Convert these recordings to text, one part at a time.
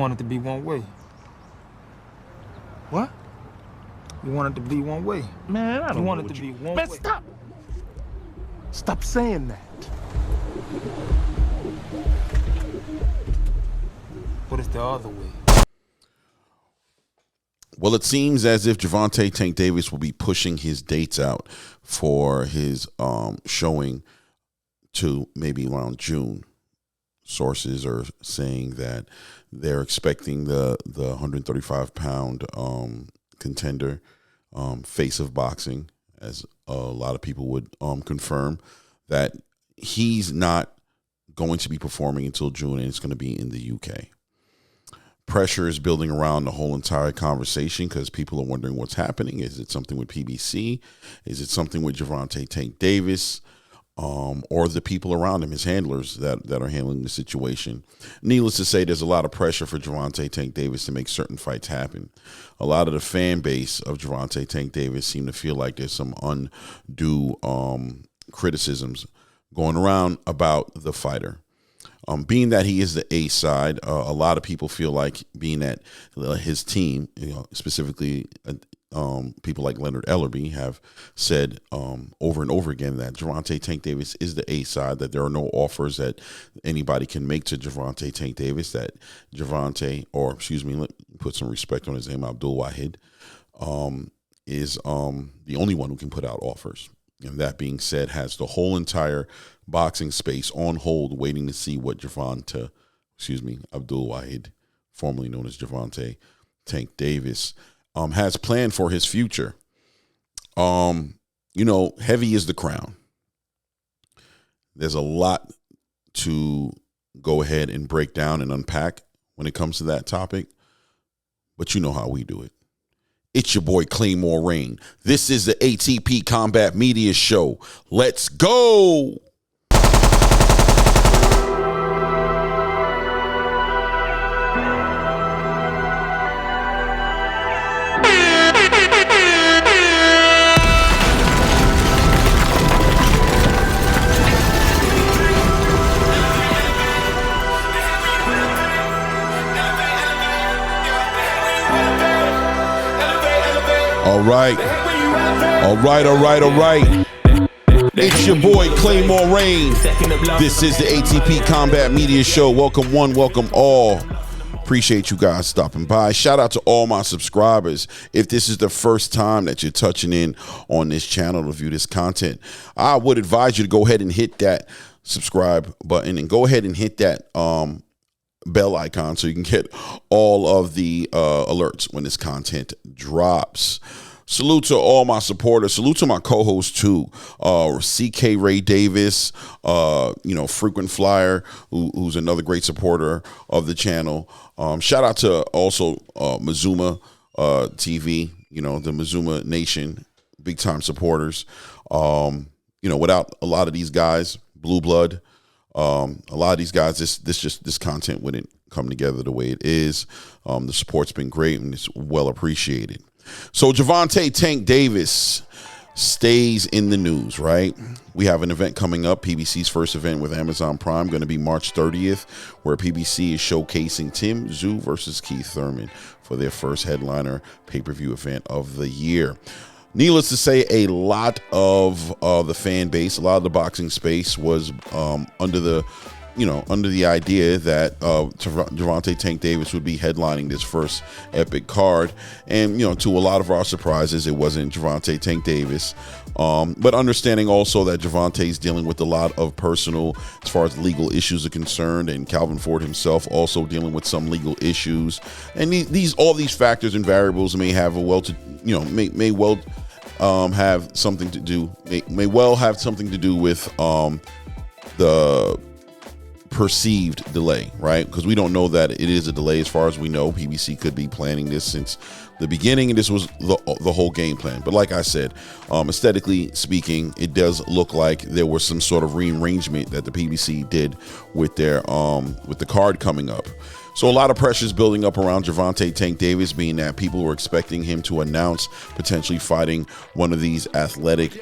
Want it to be one way. What? You want it to be one way. Man, I don't You want know it what to you... be one Man, way. stop. Stop saying that. What is the other way? Well, it seems as if Gervonta Tank Davis will be pushing his dates out for his showing to maybe around June. Sources are saying that they're expecting the 135-pound contender, face of boxing, as a lot of people would confirm, that he's not going to be performing until June, and it's going to be in the UK. Pressure is building around the whole entire conversation because people are wondering what's happening. Is it something with PBC? Is it something with Gervonta Tank Davis? Or the people around him, his handlers that are handling the situation. Needless to say, there's a lot of pressure for Gervonta Tank Davis to make certain fights happen. A lot of the fan base of Gervonta Tank Davis seem to feel like there's some undue criticisms going around about the fighter. Being that he is the A side, a lot of people feel like being that his team, specifically people like Leonard Ellerby have said over and over again that Gervonta Tank Davis is the A side, that there are no offers that anybody can make to Gervonta Tank Davis, that Gervonta, or excuse me, let me put some respect on his name, ABDUL WAHID, is the only one who can put out offers. And that being said, has the whole entire boxing space on hold, waiting to see what ABDUL WAHID, formerly known as Gervonta Tank Davis, has planned for his future. Heavy is the crown. There's a lot to go ahead and break down and unpack when it comes to that topic, but you know how we do it. It's your boy Claymore Rain. This is the ATP Combat Media Show. Let's go. All right. It's your boy Claymore Rain. This is the ATP Combat Media Show. Welcome one, welcome all. Appreciate you guys stopping by. Shout out to all my subscribers. If this is the first time that you're touching in on this channel to view this content, I would advise you to go ahead and hit that subscribe button and go ahead and hit that bell icon so you can get all of the alerts when this content drops. Salute to all my supporters. Salute to my co-host too, CK Ray Davis, frequent flyer, who's another great supporter of the channel. Shout out to also Mazuma TV, the Mazuma Nation, big time supporters. Without a lot of these guys, Blue Blood, a lot of these guys, this content wouldn't come together the way it is. The support's been great and it's well appreciated. So Gervonta Tank Davis stays in the news, right? We have an event coming up, PBC's first event with Amazon Prime, going to be March 30th, where PBC is showcasing Tim Tszyu versus Keith Thurman for their first headliner pay-per-view event of the year. Needless to say, a lot of the fan base, a lot of the boxing space was under the idea that Gervonta Tank Davis would be headlining this first epic card. And, to a lot of our surprises, it wasn't Gervonta Tank Davis. But understanding also that Gervonta is dealing with a lot of personal, as far as legal issues are concerned, and Calvin Ford himself also dealing with some legal issues. And all these factors and variables may have have something to do, may well have something to do with the perceived delay, right? Because we don't know that it is a delay. As far as we know, PBC could be planning this since the beginning, and this was the whole game plan. But like I said, aesthetically speaking, it does look like there was some sort of rearrangement that the PBC did with their with the card coming up. So a lot of pressure is building up around Gervonta Tank Davis, being that people were expecting him to announce potentially fighting one of these athletic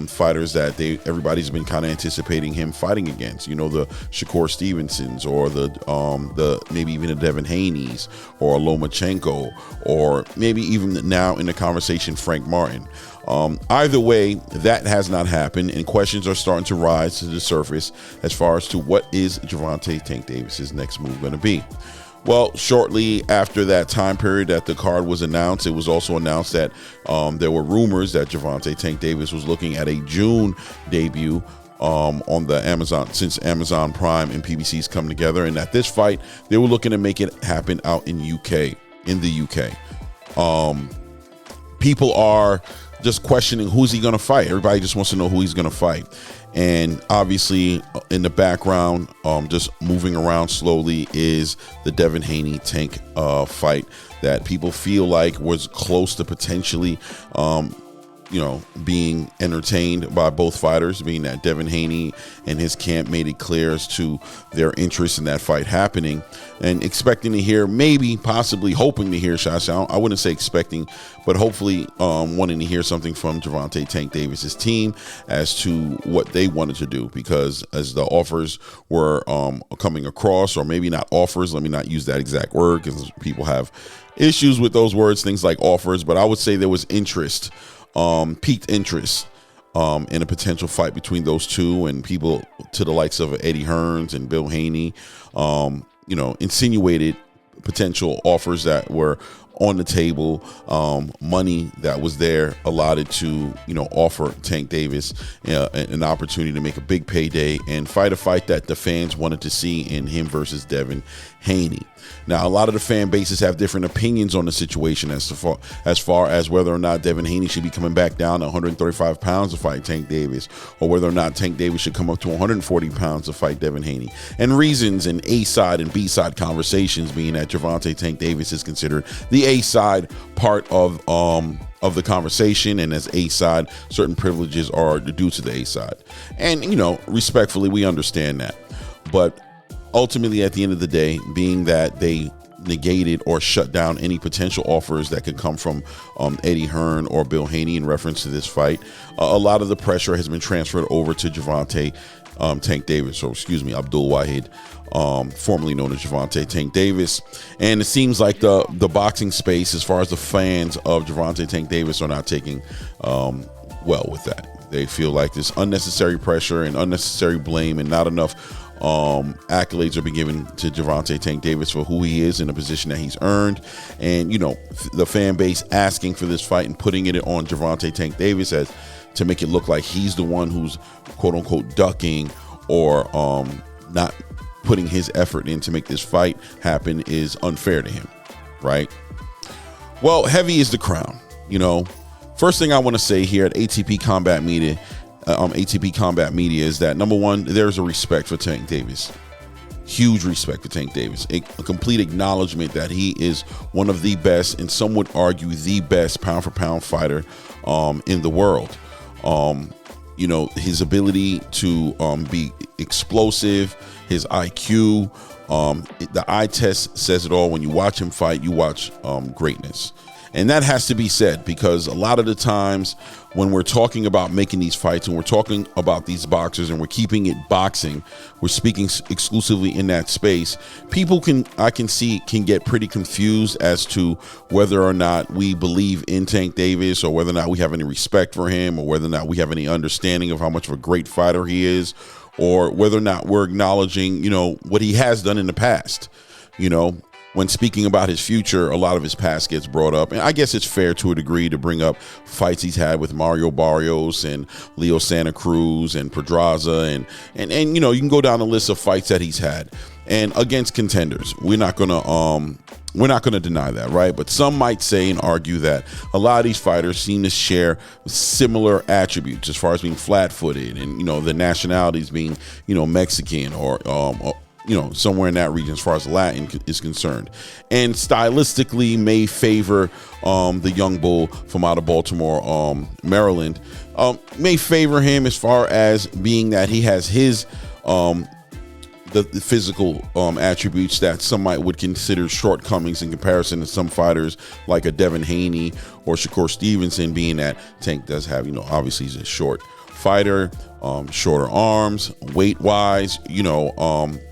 fighters that everybody's been kind of anticipating him fighting against. You know, the Shakur Stevensons, or the maybe even the Devin Haney's, or Lomachenko, or maybe even now in the conversation Frank Martin. Either way, that has not happened, and questions are starting to rise to the surface as far as to what is Gervonta Tank Davis's next move going to be. Well, shortly after that time period that the card was announced, it was also announced that there were rumors that Gervonta Tank Davis was looking at a June debut on the Amazon, since Amazon Prime and PBC's come together, and at this fight they were looking to make it happen out in the UK. People are just questioning who's he going to fight. Everybody just wants to know who he's going to fight. And obviously in the background, just moving around slowly, is the Devin Haney Tank fight that people feel like was close to potentially being entertained by both fighters, being that Devin Haney and his camp made it clear as to their interest in that fight happening, and expecting to hear, maybe possibly hoping to hear, I wouldn't say expecting, but hopefully wanting to hear something from Gervonta Tank Davis's team as to what they wanted to do, because as the offers were coming across, or maybe not offers, let me not use that exact word because people have issues with those words, things like offers, but I would say there was interest, peaked interest in a potential fight between those two, and people to the likes of Eddie Hearns and Bill Haney, insinuated potential offers that were on the table, money that was there allotted to, offer Tank Davis an opportunity to make a big payday and fight a fight that the fans wanted to see in him versus Devin Haney. Now, a lot of the fan bases have different opinions on the situation as far as whether or not Devin Haney should be coming back down to 135 pounds to fight Tank Davis, or whether or not Tank Davis should come up to 140 pounds to fight Devin Haney. And reasons and A-side and B-side conversations, being that Gervonta Tank Davis is considered the A-side part of the conversation, and as A-side, certain privileges are due to the A-side. And, respectfully, we understand that. But ultimately, at the end of the day, being that they negated or shut down any potential offers that could come from Eddie Hearn or Bill Haney in reference to this fight, a lot of the pressure has been transferred over to Gervonta Tank Davis, or ABDUL WAHID, formerly known as Gervonta Tank Davis. And it seems like the boxing space, as far as the fans of Gervonta Tank Davis, are not taking well with that. They feel like there's unnecessary pressure and unnecessary blame, and not enough accolades are being given to Gervonta Tank Davis for who he is in the position that he's earned. And the fan base asking for this fight and putting it on Gervonta Tank Davis as to make it look like he's the one who's quote unquote ducking or not putting his effort in to make this fight happen is unfair to him, right? Well, heavy is the crown. First thing I want to say here at ATP Combat Media is that, number one, there's a respect for Tank Davis. Huge respect for Tank Davis. A complete acknowledgement that he is one of the best, and some would argue the best pound for pound fighter in the world. His ability to be explosive, his IQ, the eye test says it all. When you watch him fight, you watch greatness. And that has to be said, because a lot of the times when we're talking about making these fights and we're talking about these boxers and we're keeping it boxing, we're speaking exclusively in that space, people can get pretty confused as to whether or not we believe in Tank Davis, or whether or not we have any respect for him, or whether or not we have any understanding of how much of a great fighter he is, or whether or not we're acknowledging, what he has done in the past. When speaking about his future, a lot of his past gets brought up. And I guess it's fair to a degree to bring up fights he's had with Mario Barrios and Leo Santa Cruz and Pedraza. And you can go down the list of fights that he's had and against contenders. We're not going to deny that, right? But some might say and argue that a lot of these fighters seem to share similar attributes as far as being flat-footed and, the nationalities being, Mexican or somewhere in that region as far as Latin is concerned, and stylistically may favor the young bull from out of Baltimore, Maryland, may favor him as far as being that he has his the physical attributes that some might would consider shortcomings in comparison to some fighters like a Devin Haney or Shakur Stevenson, being that Tank does have, obviously he's a short fighter, shorter arms, weight wise,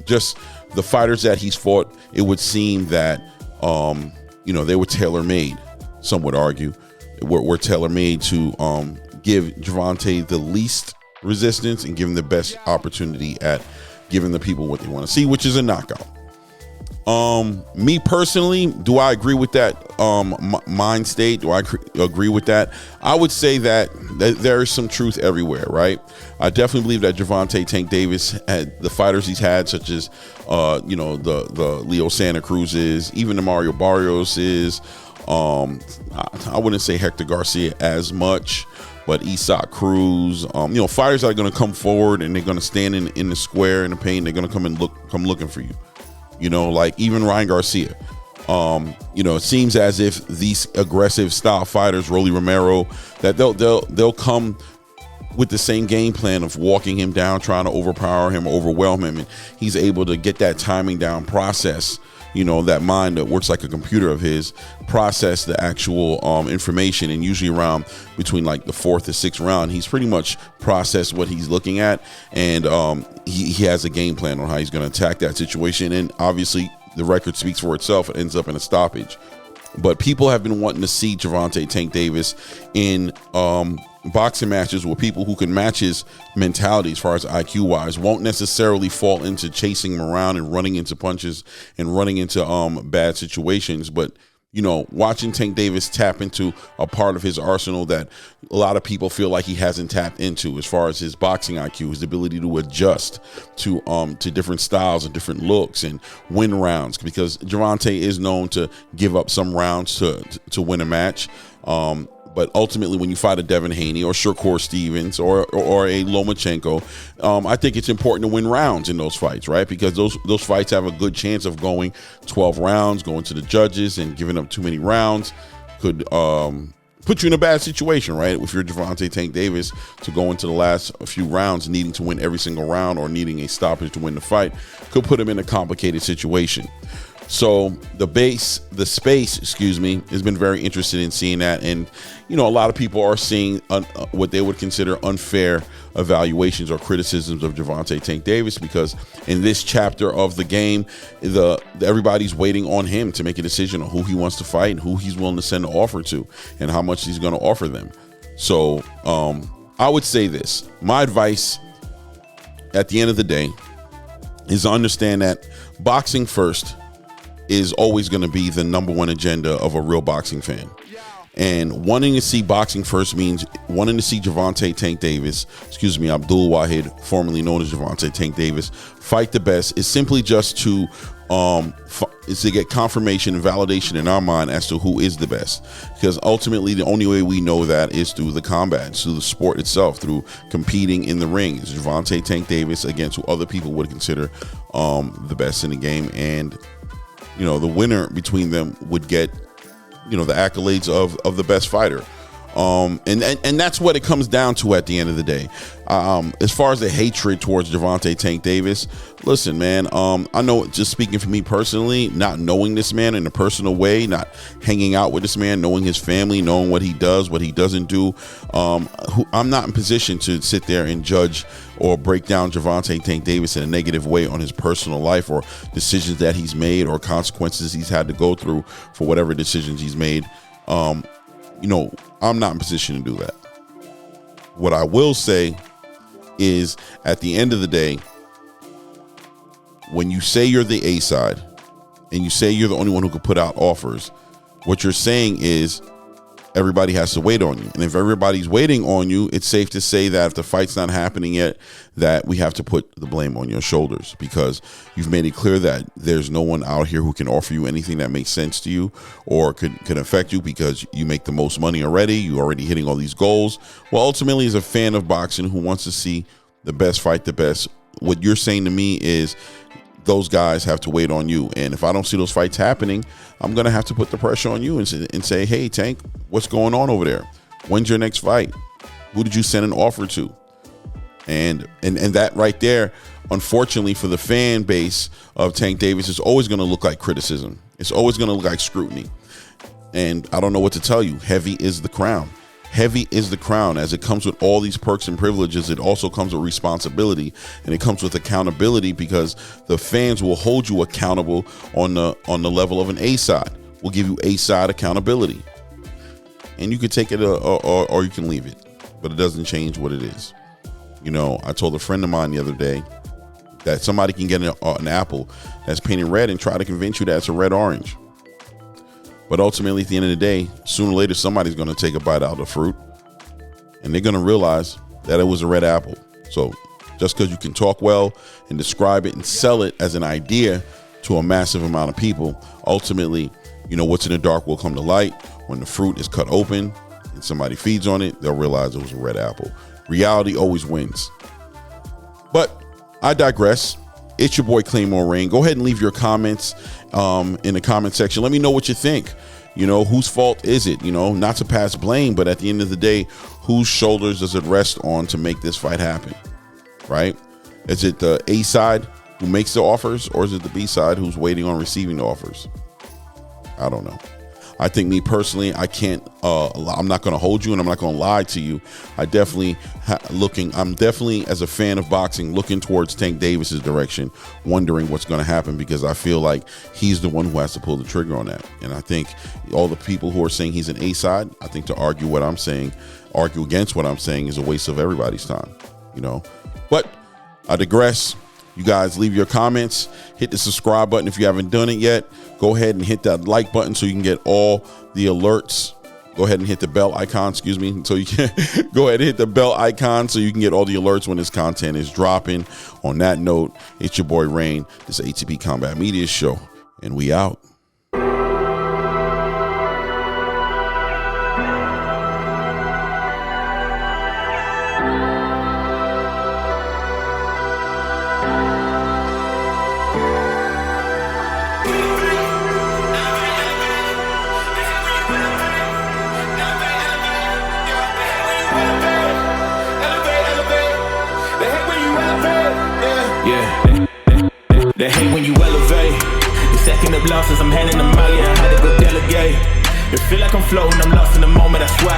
just the fighters that he's fought, it would seem that, they were tailor-made, some would argue, were tailor-made to give Gervonta the least resistance and give him the best opportunity at giving the people what they want to see, which is a knockout. Me personally, do I agree with that mind state? Do I agree with that? I would say that there is some truth everywhere, right? I definitely believe that Gervonta Tank Davis had the fighters he's had, such as the Leo Santa Cruz's, even the Mario Barrios's. I wouldn't say Hector Garcia as much, but Isaac Cruz, fighters that are going to come forward and they're going to stand in the square in the paint. They're going to come looking for you. Like even Ryan Garcia. It seems as if these aggressive style fighters, Rolly Romero, that they'll come with the same game plan of walking him down, trying to overpower him, overwhelm him, and he's able to get that timing down, process, that mind that works like a computer of his, process the actual information, and usually around between like the 4th or 6th round, he's pretty much processed what he's looking at, and he has a game plan on how he's going to attack that situation, and obviously the record speaks for itself. It ends up in a stoppage. But people have been wanting to see Gervonta Tank Davis in boxing matches with people who can match his mentality as far as IQ wise, won't necessarily fall into chasing him around and running into punches and running into bad situations, but watching Tank Davis tap into a part of his arsenal that a lot of people feel like he hasn't tapped into, as far as his boxing IQ, his ability to adjust to different styles and different looks and win rounds, because Gervonta is known to give up some rounds to win a match. But ultimately, when you fight a Devin Haney or Shakur Stevens or a Lomachenko, I think it's important to win rounds in those fights, right? Because those fights have a good chance of going 12 rounds, going to the judges, and giving up too many rounds could put you in a bad situation, right? If you're Gervonta Tank Davis, to go into the last few rounds needing to win every single round or needing a stoppage to win the fight, could put him in a complicated situation. So the space, has been very interested in seeing that. And, a lot of people are seeing what they would consider unfair evaluations or criticisms of Gervonta Tank Davis, because in this chapter of the game, everybody's waiting on him to make a decision on who he wants to fight and who he's willing to send an offer to and how much he's going to offer them. So I would say this. My advice at the end of the day is to understand that boxing first is always going to be the number one agenda of a real boxing fan. And wanting to see boxing first means wanting to see Gervonta Tank Davis, Abdul Wahid, formerly known as Gervonta Tank Davis, fight the best, is simply just to get confirmation and validation in our mind as to who is the best. Because ultimately, the only way we know that is through the combat, through the sport itself, through competing in the ring. It's Gervonta Tank Davis against who other people would consider the best in the game, and the winner between them would get, the accolades of the best fighter. And that's what it comes down to at the end of the day. As far as the hatred towards Gervonta Tank Davis, listen, man, I know, just speaking for me personally, not knowing this man in a personal way, not hanging out with this man, knowing his family, knowing what he does, what he doesn't do, I'm not in position to sit there and judge or break down Gervonta Tank Davis in a negative way on his personal life or decisions that he's made or consequences he's had to go through for whatever decisions he's made. I'm not in position to do that. What I will say is, at the end of the day, when you say you're the A side and you say you're the only one who could put out offers, what you're saying is everybody has to wait on you. And if everybody's waiting on you, it's safe to say that if the fight's not happening yet, that we have to put the blame on your shoulders, because you've made it clear that there's no one out here who can offer you anything that makes sense to you or can affect you, because you make the most money already. You're already hitting all these goals. Well, ultimately, as a fan of boxing who wants to see the best fight the best, what you're saying to me is those guys have to wait on you. And if I don't see those fights happening, I'm going to have to put the pressure on you and say, hey, Tank, what's going on over there? When's your next fight? Who did you send an offer to? And that right there, unfortunately for the fan base of Tank Davis, is always going to look like criticism. It's always going to look like scrutiny. And I don't know what to tell you. Heavy is the crown. Heavy is the crown. As it comes with all these perks and privileges, it also comes with responsibility, and it comes with accountability, because the fans will hold you accountable on the level of an A side. We'll give you A side accountability, and you can take it or you can leave it, but it doesn't change what it is. You know, I told a friend of mine the other day that somebody can get an apple that's painted red and try to convince you that it's a red orange. But ultimately, at the end of the day, sooner or later, somebody's going to take a bite out of the fruit, and they're going to realize that it was a red apple. So just because you can talk well and describe it and sell it as an idea to a massive amount of people, ultimately, you know, what's in the dark will come to light. When the fruit is cut open and somebody feeds on it, they'll realize it was a red apple. Reality always wins. But I digress. It's your boy Claymore Rain. Go ahead and leave your comments in the comment section. Let me know what you think. You know, whose fault is it? You know, not to pass blame, but at the end of the day, whose shoulders does it rest on to make this fight happen? Right? Is it the A side who makes the offers, or is it the B side who's waiting on receiving the offers? I don't know. I think, me personally, I can't. I'm not going to hold you, and I'm not going to lie to you. I'm definitely, as a fan of boxing, looking towards Tank Davis's direction, wondering what's going to happen, because I feel like he's the one who has to pull the trigger on that. And I think all the people who are saying he's an A side, I think to argue against what I'm saying, is a waste of everybody's time. You know, but I digress. You guys leave your comments, hit the subscribe button if you haven't done it yet. Go ahead and hit that like button so you can get all the alerts. Go ahead and hit the bell icon, so you can go ahead and hit the bell icon so you can get all the alerts when this content is dropping. On that note, it's your boy Rain. This is ATP Combat Media Show, and we out. They hate when you elevate. The second of losses, I'm handing them out, yeah, I had to go delegate. It feel like I'm floating, I'm lost in the moment, I swear